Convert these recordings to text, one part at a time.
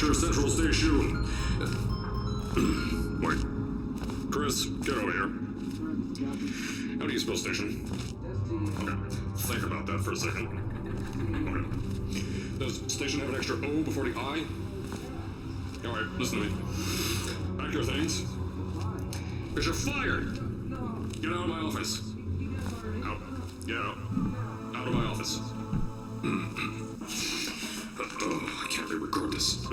Aperture Central Station. Wait. Chris, get over here. How do you spell station? Okay. Think about that for a second. Okay. Does station have an extra O before the I? Alright, listen to me. Pack your things. Because you're fired! Get out of my office. Out. Get out. Out of my office. Oh, I can't re-record this.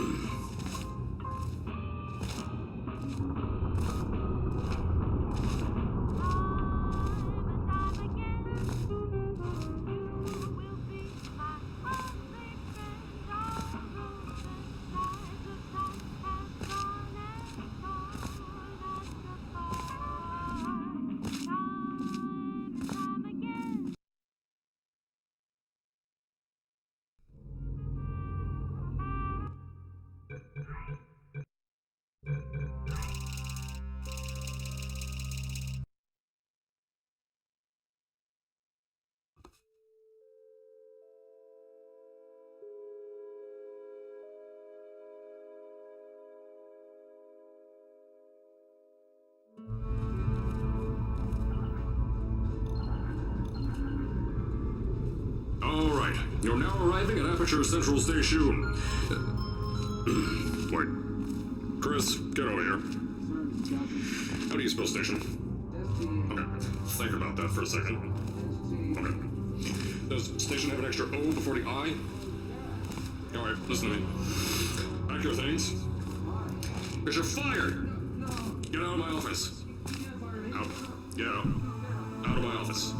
Alright, you're now arriving at Aperture Central Station. Wait. Chris, get over here. How do you spell station? Okay, think about that for a second. Okay. Does station have an extra O before the I? Alright, listen to me. Pack your things. Because you're fired! Get out of my office. Out. Get out. Out of my office.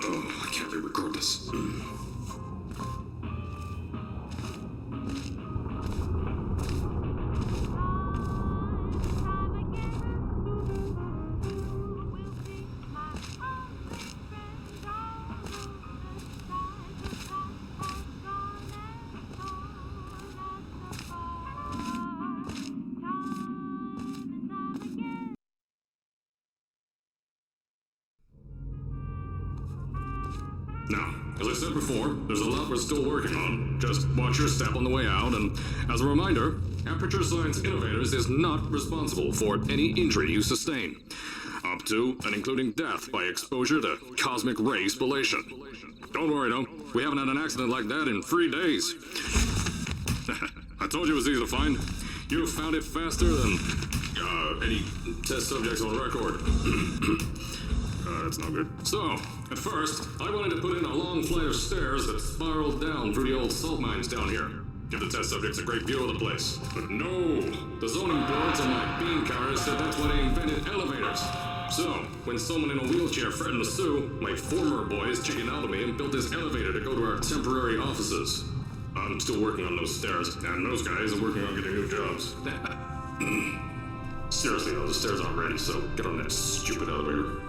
Oh, I can't re-record this. Now, as I said before, there's a lot we're still working on. Just watch your step on the way out, and as a reminder, Aperture Science Innovators is not responsible for any injury you sustain, up to and including death by exposure to cosmic ray spallation. Don't worry, though, we haven't had an accident like that in 3 days. I told you it was easy to find. You found it faster than any test subjects on record. That's not good. So, at first, I wanted to put in a long flight of stairs that spiraled down through the old salt mines down here. Give the test subjects a great view of the place. But no! The zoning boards on my bean counters said that's why they invented elevators. So, when someone in a wheelchair threatened to sue, my former boys chickened out of me and built this elevator to go to our temporary offices. I'm still working on those stairs, and those guys are working on getting new jobs. Seriously though, the stairs aren't ready, so get on that stupid elevator.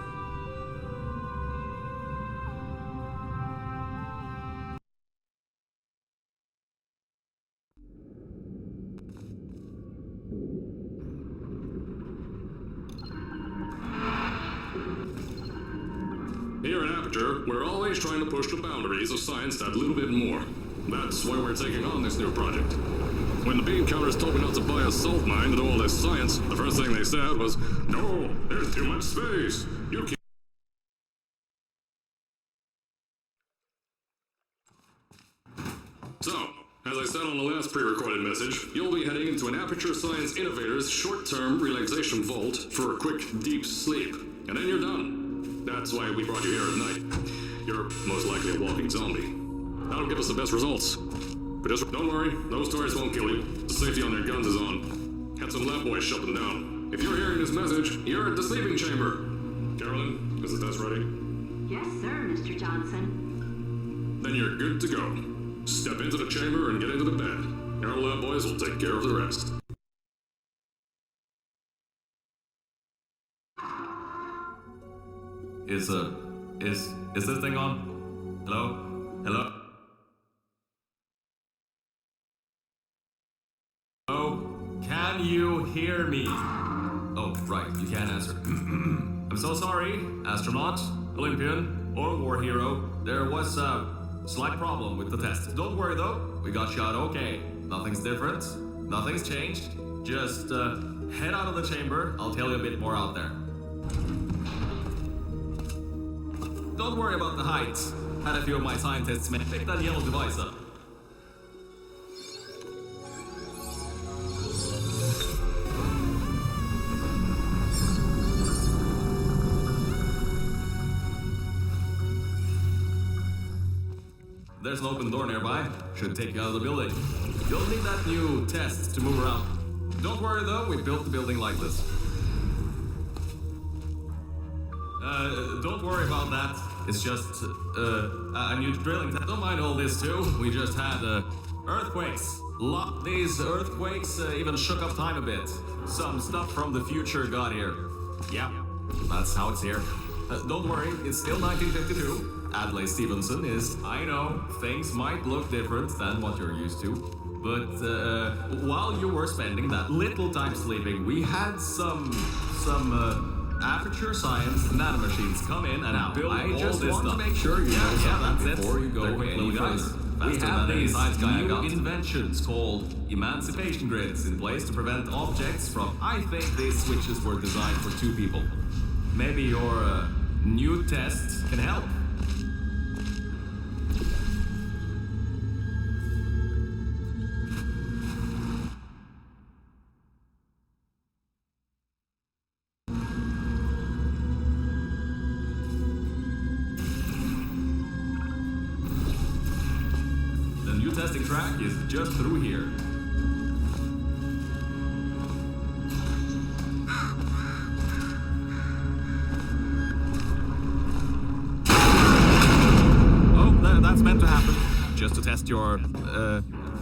Here at Aperture, we're always trying to push the boundaries of science that little bit more. That's why we're taking on this new project. When the bean counters told me not to buy a salt mine to do all this science, the first thing they said was, "No, there's too much space. You can't." So, as I said on the last pre-recorded message, you'll be heading into an Aperture Science Innovators short-term relaxation vault for a quick, deep sleep. And then you're done. That's why we brought you here at night. You're most likely a walking zombie. That'll give us the best results. But just don't worry, those toys won't kill you. The safety on their guns is on. Had some lab boys shut them down. If you're hearing this message, you're at the sleeping chamber. Carolyn, is the test ready? Yes, sir, Mr. Johnson. Then you're good to go. Step into the chamber and get into the bed. Our lab boys will take care of the rest. Is this thing on? Hello? Hello? Hello? Can you hear me? Oh, right, you can't answer. I'm so sorry, astronaut, Olympian, or war hero. There was a slight problem with the test. Don't worry though, We got shot okay. Nothing's different. Nothing's changed. Just head out of the chamber. I'll tell you a bit more out there. Don't worry about the height. Had a few of my scientists pick that yellow device up. There's an open door nearby. Should take you out of the building. You'll need that new test to move around. Don't worry though, we built the building like this. Don't worry about that. It's just a new drilling test. Don't mind all this too. We just had earthquakes. These earthquakes even shook up time a bit. Some stuff from the future got here. Yeah, that's how it's here. Don't worry, it's still 1952. Adlai Stevenson is, I know, things might look different than what you're used to, but while you were spending that little time sleeping, we had some aperture science nanomachines come in and build all this stuff. I just want to make sure you know something before you go any further. We have these new inventions called emancipation grids in place to prevent objects from... I think these switches were designed for two people. Maybe your new test can help. Testing track is just through here. Oh, that's meant to happen. Just to test your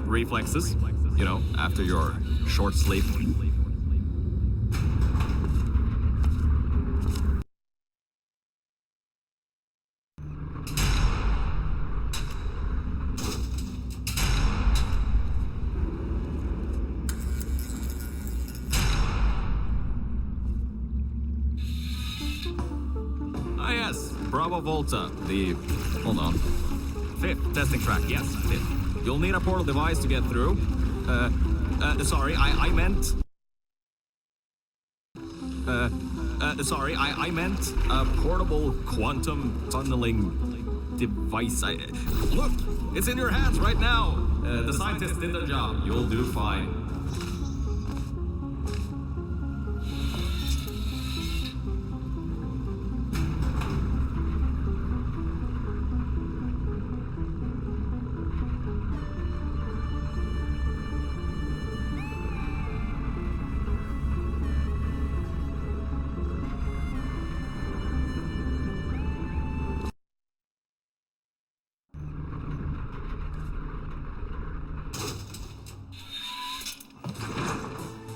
reflexes, you know, after your short sleep. Bravo Volta, hold on. 5th testing track, yes, 5th. You'll need a portal device to get through. Sorry, I meant a portable quantum tunneling device. Look, it's in your hands right now. The scientists did their job. You'll do fine.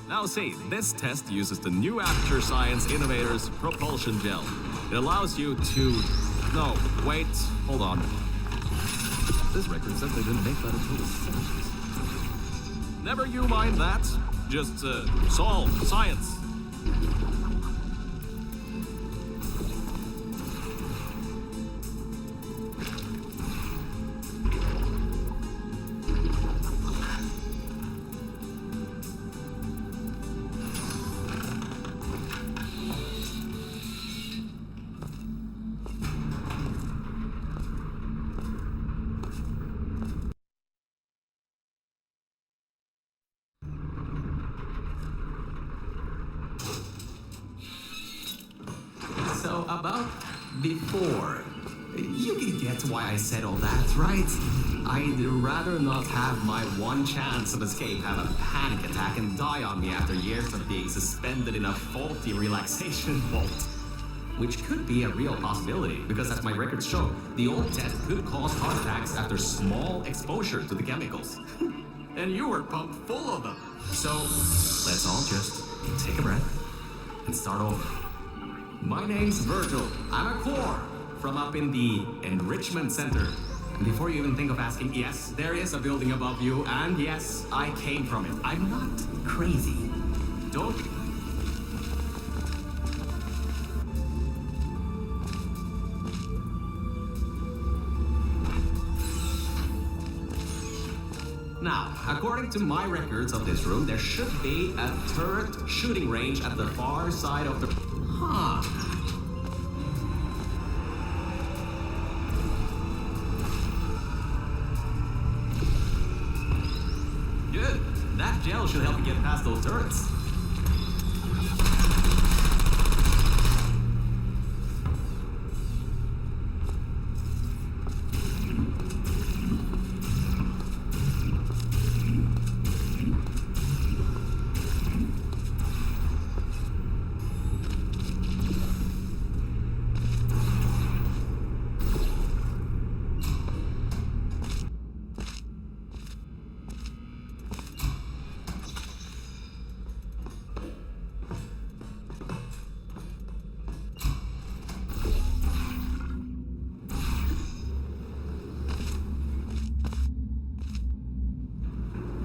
Now see, this test uses the new Aperture Science Innovators Propulsion Gel. It allows you to... No, wait, hold on. This record says they didn't make that until the 70s. Never you mind that. Just, solve science. So, about before, you can get why I said all that, right? I'd rather not have my one chance of escape have a panic attack and die on me after years of being suspended in a faulty relaxation vault. Which could be a real possibility, because as my records show, the old test could cause heart attacks after small exposure to the chemicals. And you were pumped full of them. So, let's all just take a breath and start over. My name's Virgil. I'm a core from up in the Enrichment Center. And before you even think of asking, yes, there is a building above you, and yes, I came from it. I'm not crazy. Don't... Now, according to my records of this room, there should be a turret shooting range at the far side of the... Huh. Good. That gel should help you get past those turrets.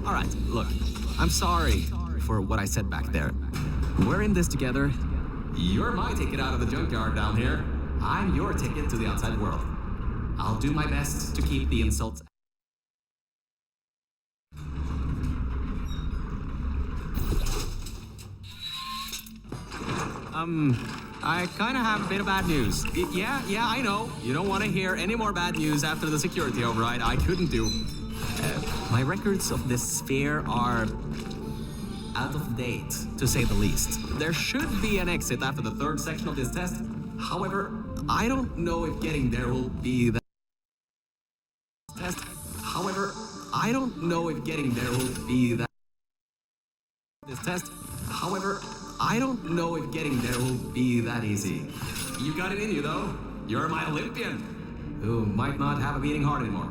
Alright, look, I'm sorry for what I said back there. We're in this together. You're my ticket out of the junkyard down here. I'm your ticket to the outside world. I'll do my best to keep the insults. I kind of have a bit of bad news. Yeah, I know. You don't want to hear any more bad news after the security override. I couldn't do. My records of this sphere are out of date, to say the least. There should be an exit after the third section of this test. However, I don't know if getting there will be that test. However, I don't know if getting there will be that this test. However, I don't know if getting there will be that easy. You got it in you, though. You're my Olympian, who might not have a beating heart anymore.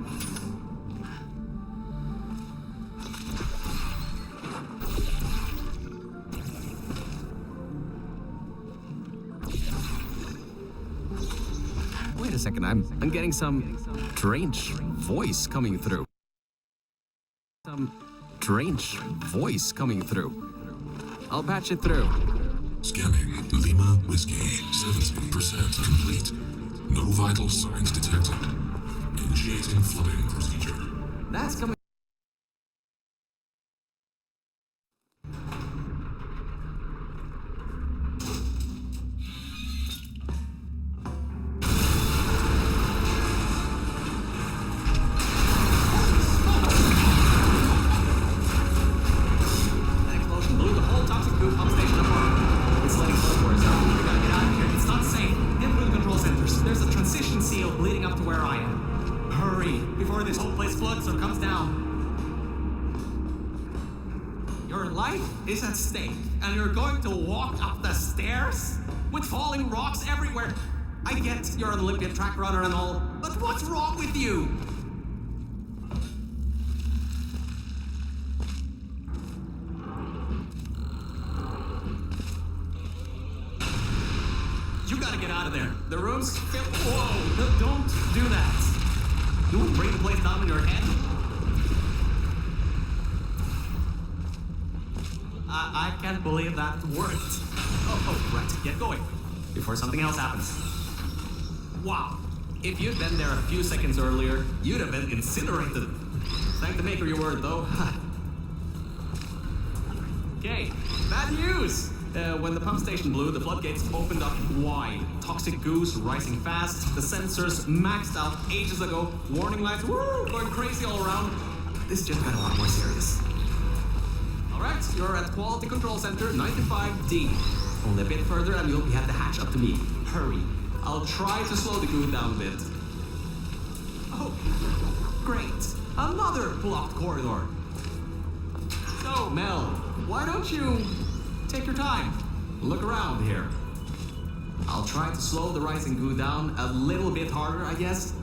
Wait a second, I'm getting some strange voice coming through. Some strange voice coming through. I'll patch it through. Scanning Lima Whiskey, 70% complete. No vital signs detected. Initiating flooding procedure. That's coming. Leading up to where I am. Hurry, before this whole place floods or comes down. Your life is at stake, and you're going to walk up the stairs with falling rocks everywhere. I get you're an Olympian track runner and all, but what's wrong with you? You gotta get out of there. The room's filled. Whoa, don't do that. You wouldn't bring the place down in your head? I can't believe that worked. Oh, right, get going. Before something else happens. Wow. If you'd been there a few seconds earlier, you'd have been incinerated. Thank the maker you were, though. Okay, bad news! When the pump station blew, the floodgates opened up wide. Toxic goose rising fast. The sensors maxed out ages ago. Warning lights, woo, going crazy all around. This just got a lot more serious. Alright, you're at Quality Control Center 95D. Only a bit further and you'll be at the hatch up to me. Hurry. I'll try to slow the goo down a bit. Oh, great. Another blocked corridor. So, Mel, why don't you take your time? Look around here. I'll try to slow the rising goo down a little bit harder, I guess.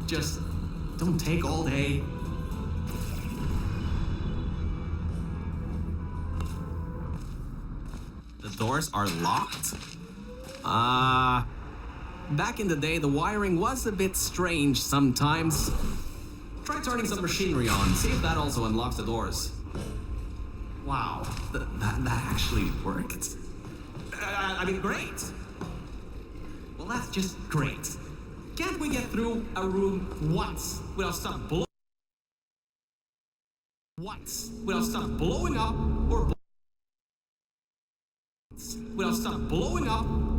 Just don't take all day. The doors are locked? Back in the day, the wiring was a bit strange sometimes. Try turning some machinery on, see if that also unlocks the doors. Wow, that actually worked. I mean, great. Well, that's just great. Can't we get through a room once without stuff blowing? once without stop blowing up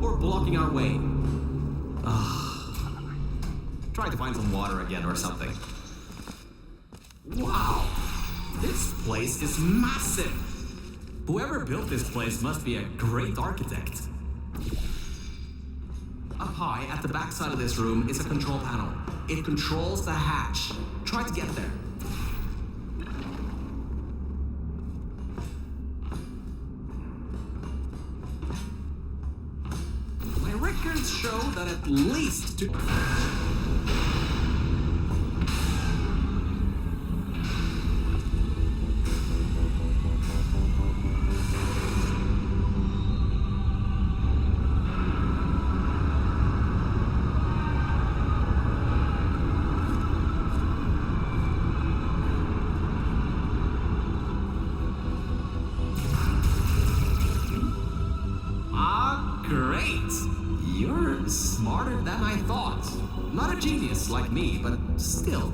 or blocking our way. Try to find some water again or something. Wow, this place is massive. Whoever built this place must be a great architect. Up high at the back side of this room is a control panel. It controls the hatch. Try to get there. My records show that at least two... Great! You're smarter than I thought. Not a genius like me, but still.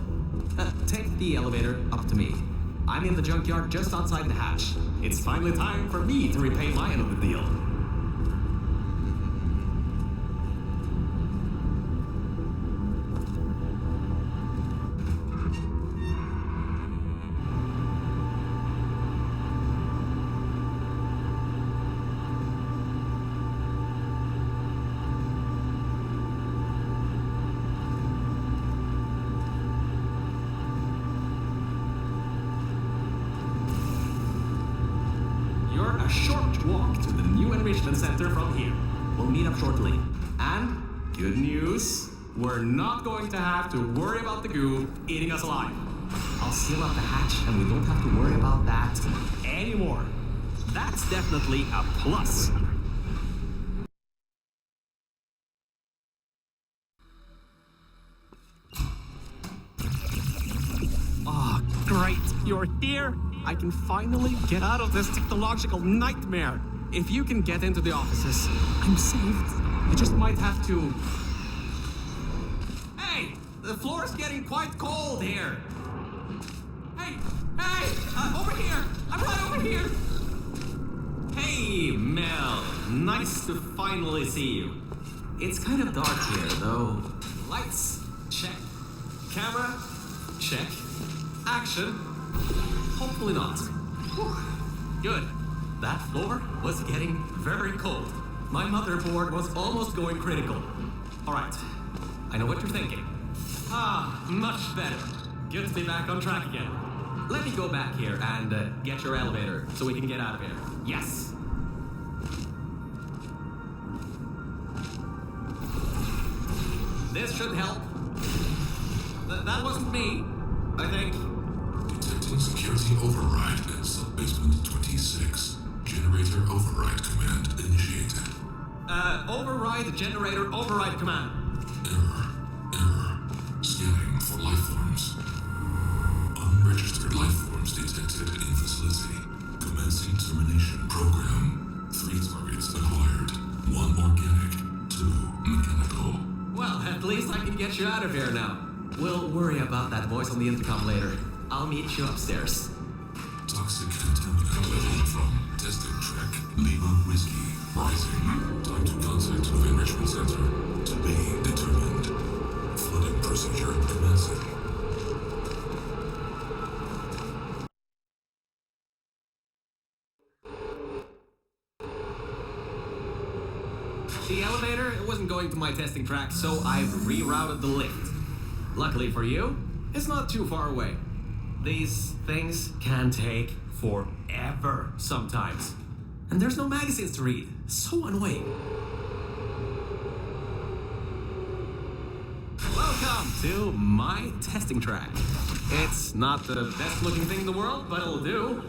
Take the elevator up to me. I'm in the junkyard just outside the hatch. It's finally time for me to repay my end of the deal. A short walk to the new enrichment center from here. We'll meet up shortly. And good news, we're not going to have to worry about the goo eating us alive. I'll seal up the hatch and we don't have to worry about that anymore. That's definitely a plus. Oh, great, you're here. I can finally get out of this technological nightmare. If you can get into the offices, I'm saved. I just might have to... Hey! The floor's getting quite cold here. Hey! Over here! I'm right over here! Hey, Mel. Nice to finally see you. It's kind of dark here, though. Lights? Check. Camera? Check. Action? Hopefully not. Whew. Good. That floor was getting very cold. My motherboard was almost going critical. Alright, I know what you're thinking. Much better. Good to be back on track again. Let me go back here and get your elevator so we can get out of here. Yes. This should help. That wasn't me, I think. Detecting security override at sub-basement 26. Generator override command initiated. Override generator override command. Error. Scanning for life forms. Unregistered life forms detected in facility. Commencing termination program. 3 targets acquired. 1 organic, 2 mechanical. Well, at least I can get you out of here now. We'll worry about that voice on the intercom later. I'll meet you upstairs. Toxic contaminant level from testing track Lima Whiskey rising. Time to contact with enrichment center to be determined. Flooding procedure commencing. The elevator wasn't going to my testing track, so I've rerouted the lift. Luckily for you, it's not too far away. These things can take forever sometimes. And there's no magazines to read. So annoying. Welcome to my testing track. It's not the best looking thing in the world, but it'll do.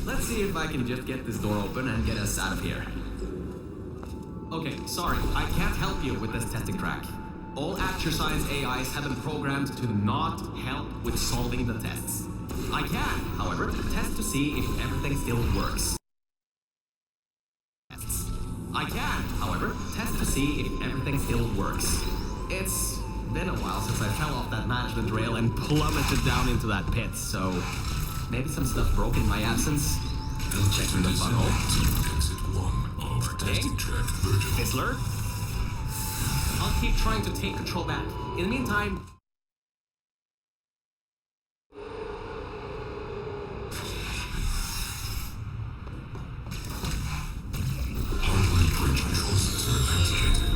Let's see if I can just get this door open and get us out of here. Okay, sorry, I can't help you with this testing track. All Acture Science AIs have been programmed to not help with solving the tests. I can, however, test to see if everything still works. I can, however, test to see if everything still works. It's been a while since I fell off that management rail and plummeted down into that pit, so Maybe some stuff broke in my absence. Checking the funnel. Exit 1 of testing track Virgil. Fizzler? I'll keep trying to take control back. In the meantime... Hardline bridge control center activated.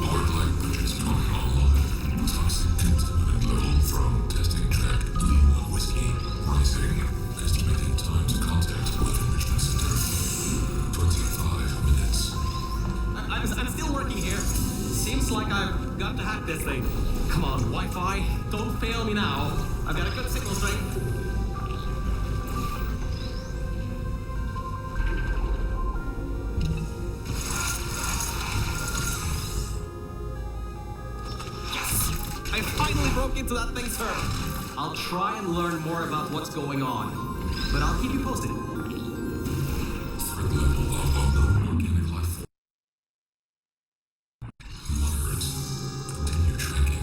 Hardline bridges coming online. Toxic contaminant level from testing track Lima Whiskey rising. Estimated time to contact with enrichment center 25 minutes. I'm still working here. Seems like I've got to hack this thing. Come on, Wi-Fi, don't fail me now. I've got a good signal strength. Yes! I finally broke into that thing's server. I'll try and learn more about what's going on, but I'll keep you posted. Threat level of unknown organic life form. Moderate. Continue tracking.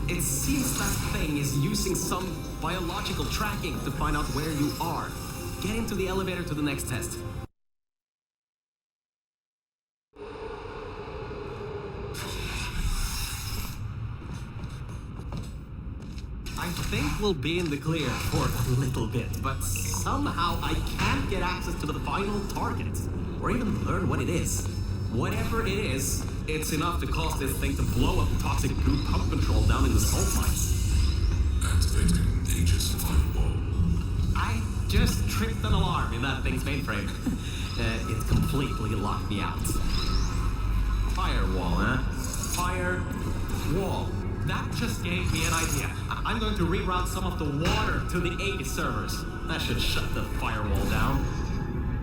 It seems that thing is using some biological tracking to find out where you are. Get into the elevator to the next test. I think we'll be in the clear for a little bit, but somehow I can't get access to the final target, or even learn what it is. Whatever it is, it's enough to cause this thing to blow up toxic goo pump control down in the salt mines. Activating Aegis firewall. I just tripped an alarm in that thing's mainframe. It completely locked me out. Firewall, huh? Firewall. That just gave me an idea. I'm going to reroute some of the water to the Aegis servers. That should shut the firewall down.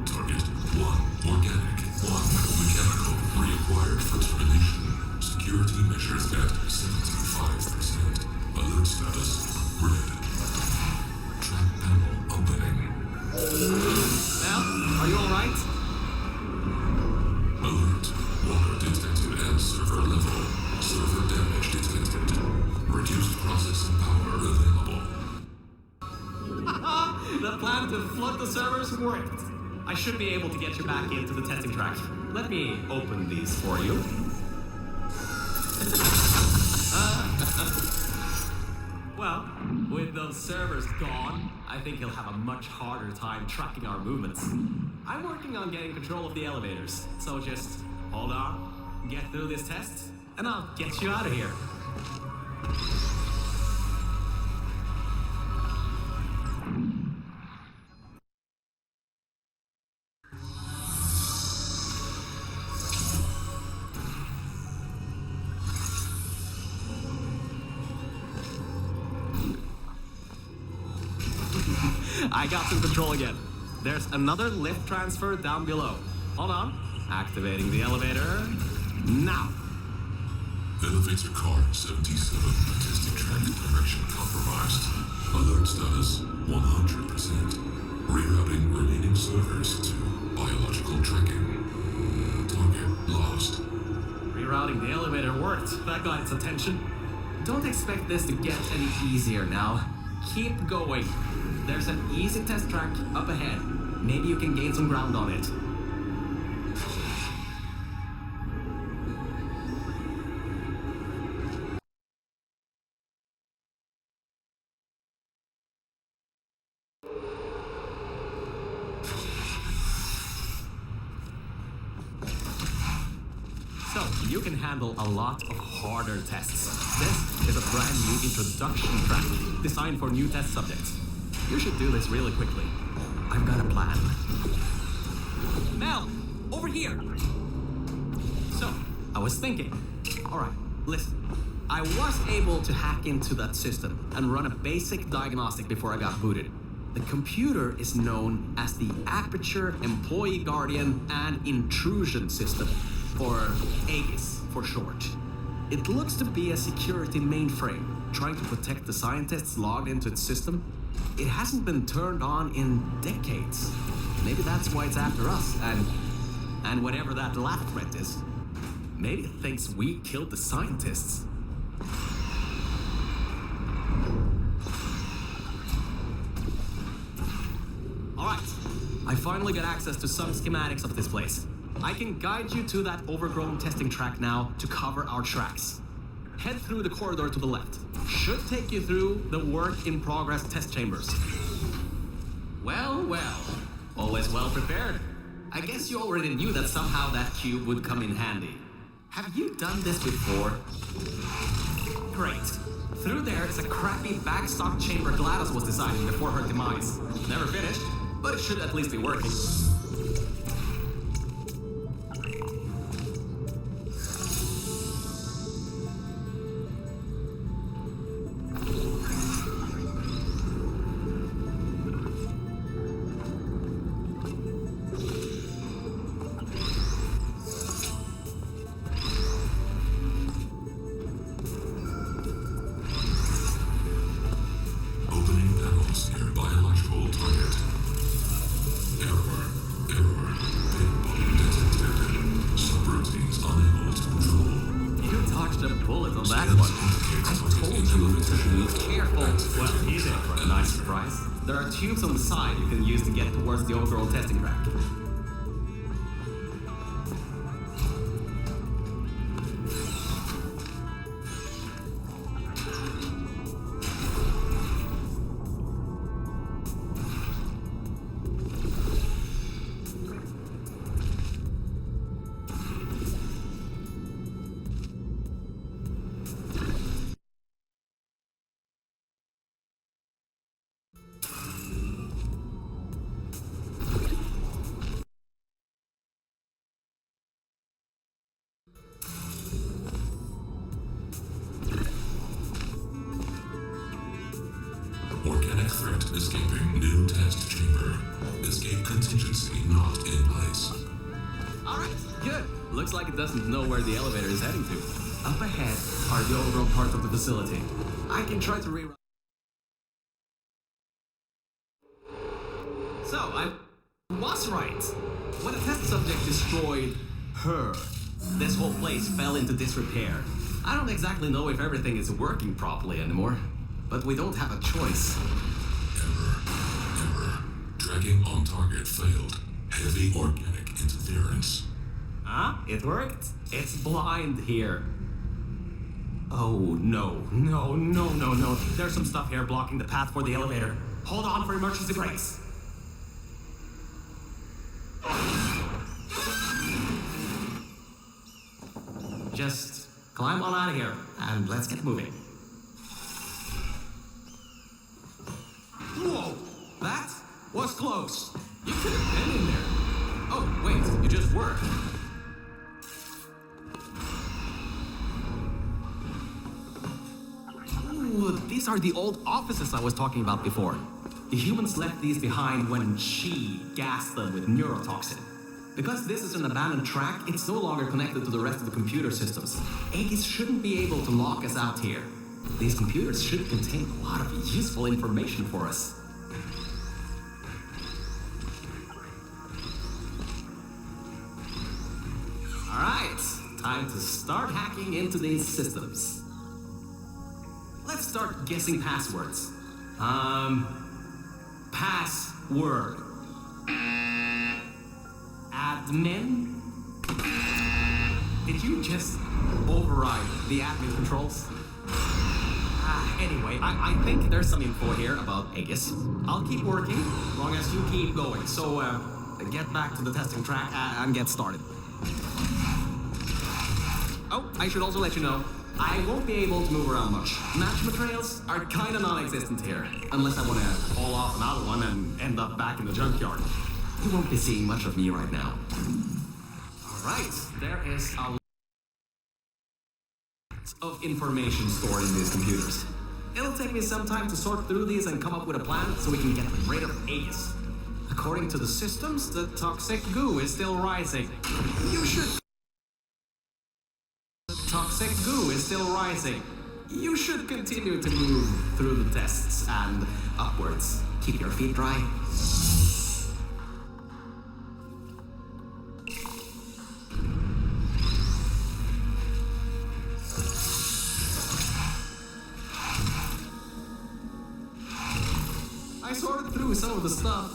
Target 1 organic, 1 mechanical, reacquired for termination. Security measures at 75%. Alert status red. Track panel opening. Well, are you alright? Alert. Water detected at server level. Server damage detected. Reduced processing power available. The plan to flood the servers worked. I should be able to get you back into the testing track. Let me open these for you. Well, with those servers gone, I think he'll have a much harder time tracking our movements. I'm working on getting control of the elevators, so just hold on, get through this test, and I'll get you out of here. I got some control again. There's another lift transfer down below. Hold on. Activating the elevator. Now. Elevator car 77. Testing track direction compromised. Alert status 100%. Rerouting remaining servers to biological tracking. Target lost. Rerouting the elevator worked. That got its attention. Don't expect this to get any easier now. Keep going. There's an easy test track up ahead. Maybe you can gain some ground on it. So, you can handle a lot of harder tests. This is a brand new introduction track designed for new test subjects. You should do this really quickly. I've got a plan. Mel, over here. So, I was thinking. All right, listen. I was able to hack into that system and run a basic diagnostic before I got booted. The computer is known as the Aperture Employee Guardian and Intrusion System, or Aegis for short. It looks to be a security mainframe, trying to protect the scientists logged into its system. It hasn't been turned on in decades. Maybe that's why it's after us, and whatever that last threat is. Maybe it thinks we killed the scientists. Alright, I finally got access to some schematics of this place. I can guide you to that overgrown testing track now to cover our tracks. Head through the corridor to the left. Should take you through the work-in-progress test chambers. Well, well. Always well prepared. I guess you already knew that somehow that cube would come in handy. Have you done this before? Great. Through there is a crappy backstock chamber Gladys was designing before her demise. Never finished, but it should at least be working. Opening panels near biological target. Error. Pin button detected. Subroutines unable to control. You dodged a bullet on that one. I told you to be careful. Well, he's in for a nice surprise. There are tubes on the side you can use to get towards the overall testing track. Organic threat escaping new test chamber. Escape contingency not in place. Alright, good. Looks like it doesn't know where the elevator is heading to. Up ahead are the overall parts of the facility. I can try to reroute. So, I was right. When a test subject destroyed her, this whole place fell into disrepair. I don't exactly know if everything is working properly anymore, but we don't have a choice. Error. Dragging on target failed. Heavy organic interference. Huh? It worked? It's blind here. Oh, no. There's some stuff here blocking the path for the elevator. Hold on for emergency brakes. Just climb on out of here, and let's get moving. Whoa! That was close. You could have been in there. Oh, wait, you just were. Ooh, these are the old offices I was talking about before. The humans left these behind when she gassed them with neurotoxin. Because this is an abandoned track, it's no longer connected to the rest of the computer systems. Aegis shouldn't be able to lock us out here. These computers should contain a lot of useful information for us. Alright, time to start hacking into these systems. Let's start guessing passwords. Password. Admin? Did you just override the admin controls? Anyway, I think there's some info here about Aegis. I'll keep working, as long as you keep going. So, get back to the testing track and get started. Oh, I should also let you know, I won't be able to move around much. Match materials are kinda non-existent here, unless I wanna haul off another one and end up back in the junkyard. You won't be seeing much of me right now. Alright, there is a lot of information stored in these computers. It'll take me some time to sort through these and come up with a plan so we can get rid of Aegis. According to the systems, the toxic goo is still rising. You should... The toxic goo is still rising. You should continue to move through the tests and upwards. Keep your feet dry. I sorted through some of the stuff.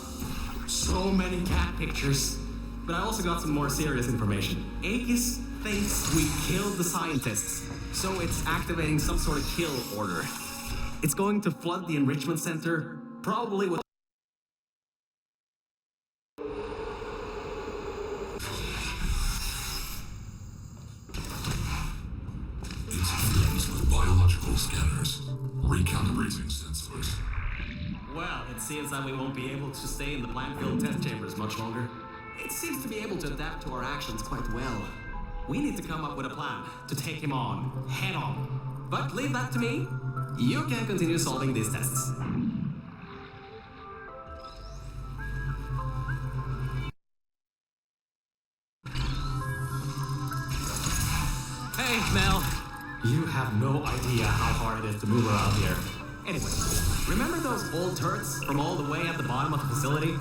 So many cat pictures. But I also got some more serious information. Aegis thinks we killed the scientists, so it's activating some sort of kill order. It's going to flood the enrichment center, probably with... Interference with biological scanners. Recalibrating sensors. Well, it seems that we won't be able to stay in the plant-filled test chambers much longer. It seems to be able to adapt to our actions quite well. We need to come up with a plan to take him on, head on. But leave that to me. You can continue solving these tests. Hey, Mel. You have no idea how hard it is to move around here. Anyway, remember those old turrets from all the way at the bottom of the facility?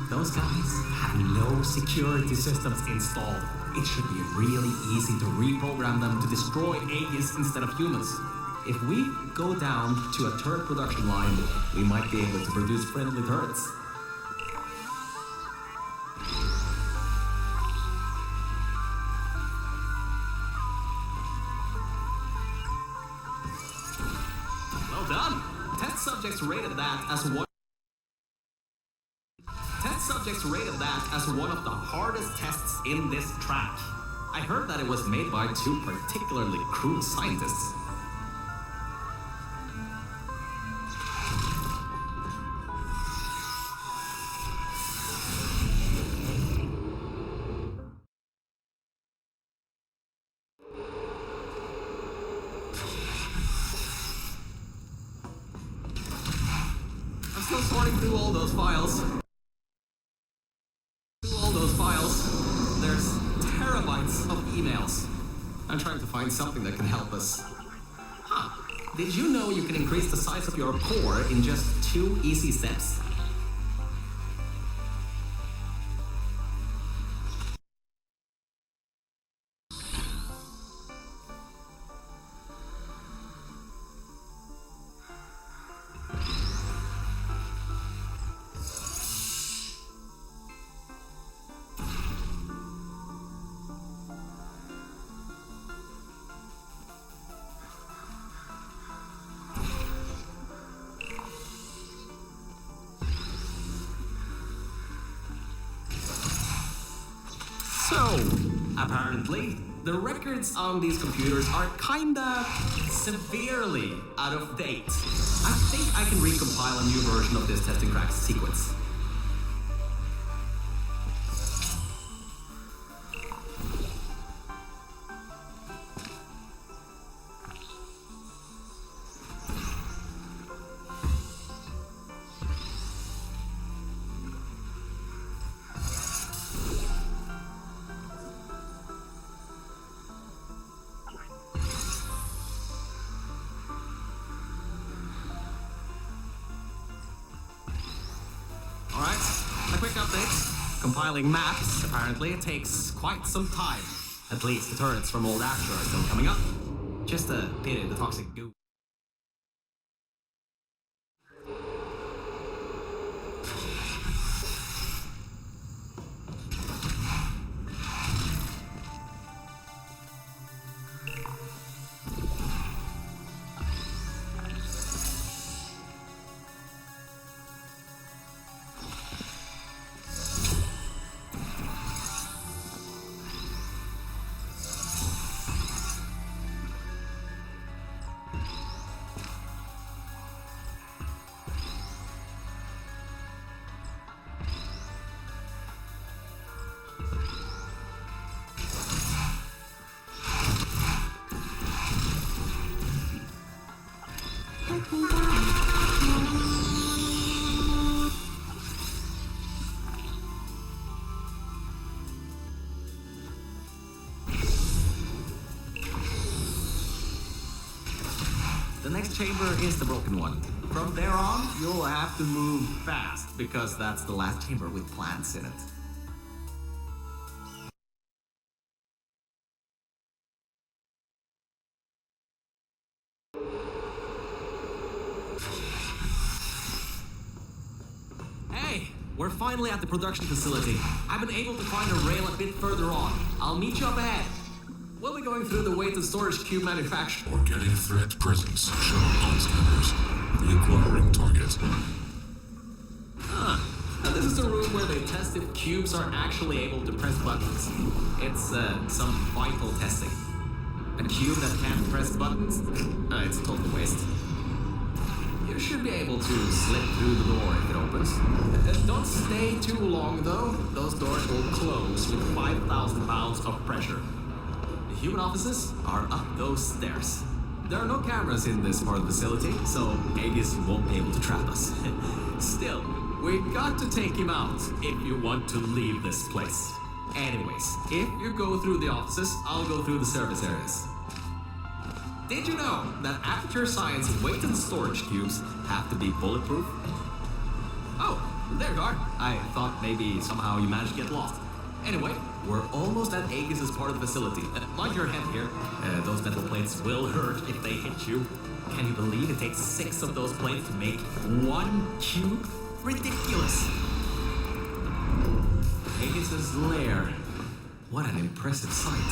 Those guys have no security systems installed. It should be really easy to reprogram them to destroy Aegis instead of humans. If we go down to a turret production line, we might be able to produce friendly turrets. Well done! Test subjects rated that as one. Test subjects rated that as one of the hardest tests in this track. I heard that it was made by two particularly cruel scientists. I'm still sorting through all those files. There's terabytes of emails. I'm trying to find something that can help us. Huh. Did you know you can increase the size of your core in just 2 easy steps? So, apparently, the records on these computers are kinda severely out of date. I think I can recompile a new version of this testing crack sequence. Alright, a quick update. Compiling maps, apparently, it takes quite some time. At least the turrets from old Asher are still coming up. Just a pity the toxic goo. The next chamber is the broken one. From there on, you'll have to move fast, because that's the last chamber with plants in it. we're finally at the production facility. I've been able to find a rail a bit further on. I'll meet you up ahead. We'll be going through the weighted storage cube manufacture. Organic threat presence shown on scanners. Reacquiring target. Now this is the room where they test if cubes are actually able to press buttons. It's some vital testing. A cube that can't press buttons? It's a total waste. You should be able to slip through the door if it opens. Don't stay too long though. Those doors will close with 5,000 pounds of pressure. The human offices are up those stairs. There are no cameras in this part of the facility, so Aegis won't be able to trap us. Still, we've got to take him out if you want to leave this place. Anyways, if you go through the offices, I'll go through the service areas. Did you know that Aperture Science weighted storage cubes have to be bulletproof? Oh, there you are. I thought maybe somehow you managed to get lost. Anyway, we're almost at Aegis' part of the facility. Mind your head here. Those metal plates will hurt if they hit you. Can you believe it takes 6 of those plates to make 1 cube? Ridiculous. Aegis' lair. What an impressive sight.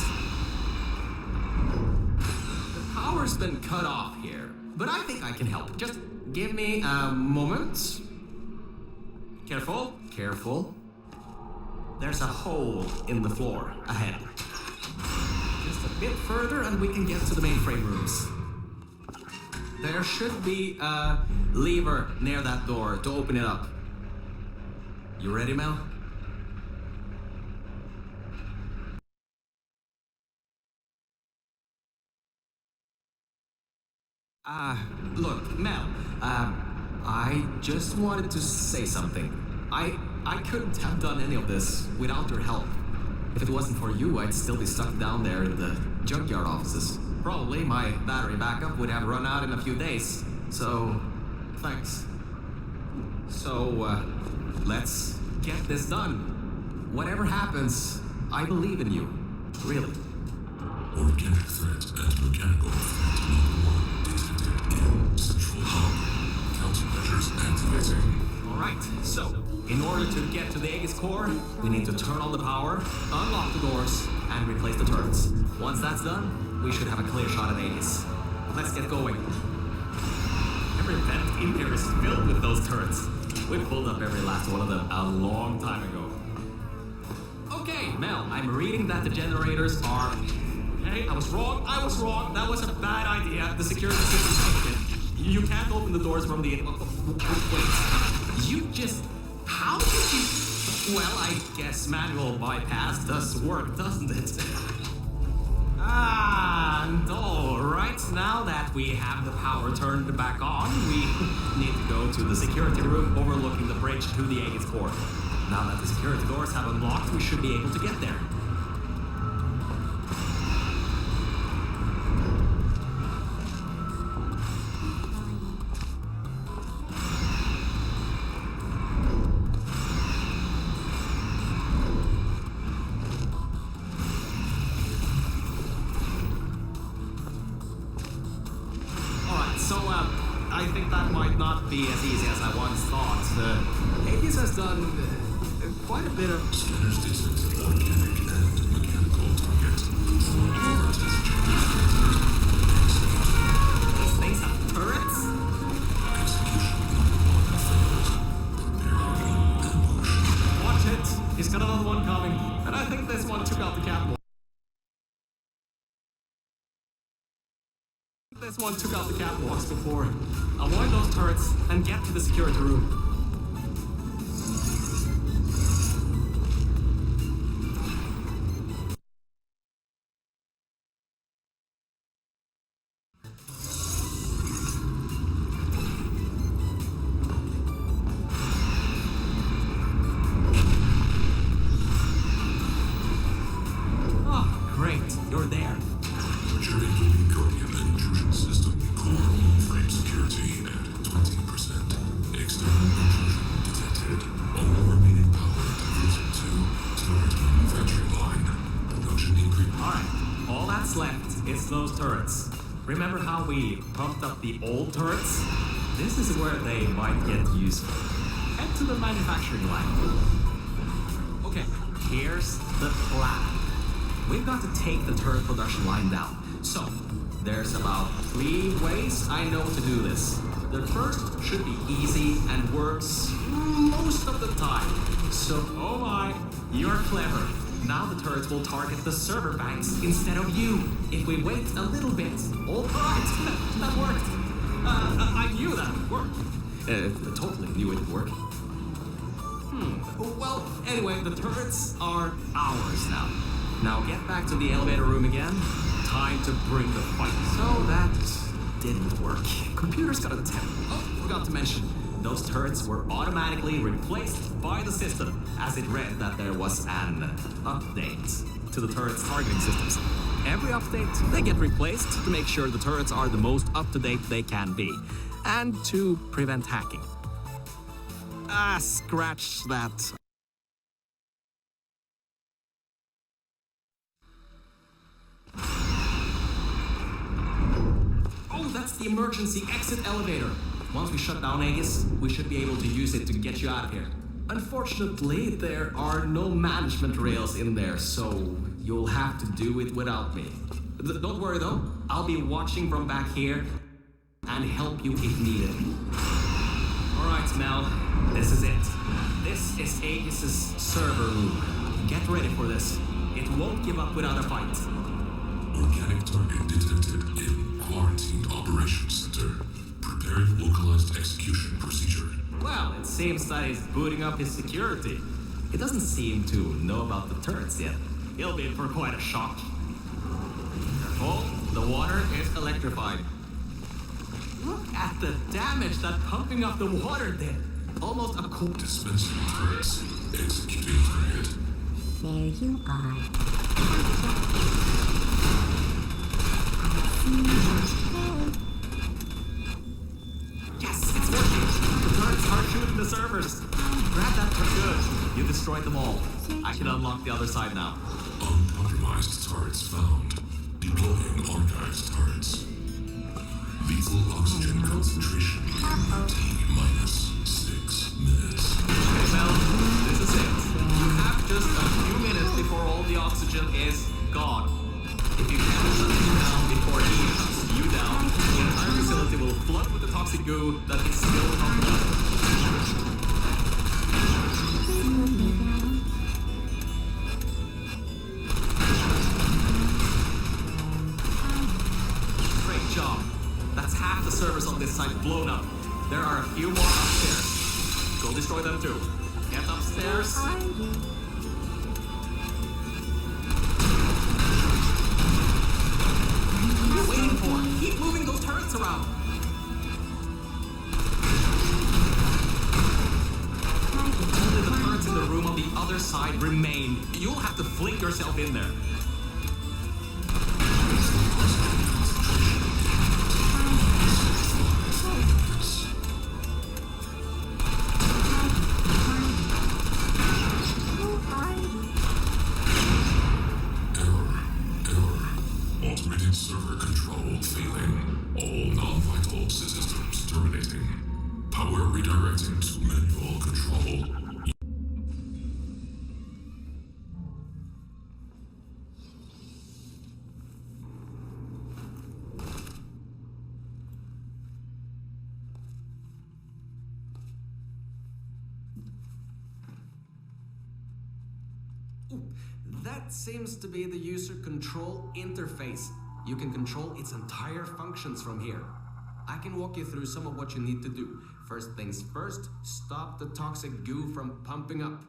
The power's been cut off here, but I think I can help. Just give me a moment. Careful, careful. There's a hole in the floor ahead. Just a bit further and we can get to the mainframe rooms. There should be a lever near that door to open it up. You ready, Mel? Look, Mel, I just wanted to say something. I couldn't have done any of this without your help. If it wasn't for you, I'd still be stuck down there in the junkyard offices. Probably my battery backup would have run out in a few days. So, thanks. So, let's get this done. Whatever happens, I believe in you. Really. Organic threat and mechanical threat number 1 detected in Central Hub. Countermeasures activating. Alright, so, in order to get to the Aegis core, we need to turn on the power, unlock the doors, and replace the turrets. Once that's done, we should have a clear shot at Aegis. Let's get going. Every vent in here is filled with those turrets. We pulled up every last one of them a long time ago. Okay, Mel, I'm reading that the generators are... Hey, I was wrong. That was a bad idea. The security system's broken. You can't open the doors from the... Wait. You just... How did you... Well, I guess manual bypass does work, doesn't it? And alright, now that we have the power turned back on, we need to go to the security room overlooking the bridge to the Aegis core. Now that the security doors have unlocked, we should be able to get there. I think that might not be as easy as I once thought. Aegis has done quite a bit of... Scanners detect organic and mechanical target. These things have turrets? Execution number 1 failed. Preparing ambush. Watch it. He's got another one coming. And I think this one took out the catwalk. This one took out the catwalks before. Avoid those turrets and get to the security room. Oh, great. You're there. Triggered Econium intrusion system. Core mainframe security at 20%. External intrusion detected. All remaining power diverted to turret manufacturing line. Production increase. Alright, all that's left is those turrets. Remember how we pumped up the old turrets? This is where they might get useful. head to the manufacturing line. Okay, here's the plan. We've got to take the turret production line down. So, there's about 3 ways I know to do this. The first should be easy and works most of the time. So, oh my, you're clever. Now the turrets will target the server banks instead of you. If we wait a little bit, all right, that worked. I knew that would work. Totally knew it would work. Well, anyway, the turrets are ours now. Now get back to the elevator room again. Time to bring the fight. So that didn't work. Computer's got a 10. Oh, forgot to mention, those turrets were automatically replaced by the system, as it read that there was an update to the turret's targeting systems. Every update, they get replaced to make sure the turrets are the most up-to-date they can be, and to prevent hacking. Scratch that. Oh, that's the emergency exit elevator. Once we shut down Aegis, we should be able to use it to get you out of here. Unfortunately, there are no management rails in there, so you'll have to do it without me. Don't worry though, I'll be watching from back here and help you if needed. Alright, Mel, this is it. This is Aegis' server room. Get ready for this. It won't give up without a fight. Organic target detected in Quarantined Operations Center. Preparing localized execution procedure. Well, it seems that he's booting up his security. He doesn't seem to know about the turrets yet. He'll be in for quite a shock. Careful, the water is electrified. Look at the damage that pumping up the water did. Almost a Dispensing turrets. Executing target. There you are. Yes, it's working. The turrets are shooting the servers. Grab that turret. Good. You destroyed them all. I can unlock the other side now. Uncompromised turrets found. Deploying archived turrets. Lethal oxygen concentration in T-minus 6 minutes. Okay, Mel, this is it. You have just a few minutes before all the oxygen is gone. If you can't shut him down before he shuts you down, the entire facility will flood with the toxic goo that is still on the level. Great job. That's half the servers on this site blown up. There are a few more upstairs. Go destroy them too. Get upstairs. What are you waiting for? Keep moving those turrets around. Only the turrets in the room on the other side remain. You'll have to fling yourself in there. Automated server control failing. All non-vital systems terminating. Power redirecting to manual control. That seems to be the user control interface. You can control its entire functions from here. I can walk you through some of what you need to do. First things first, stop the toxic goo from pumping up.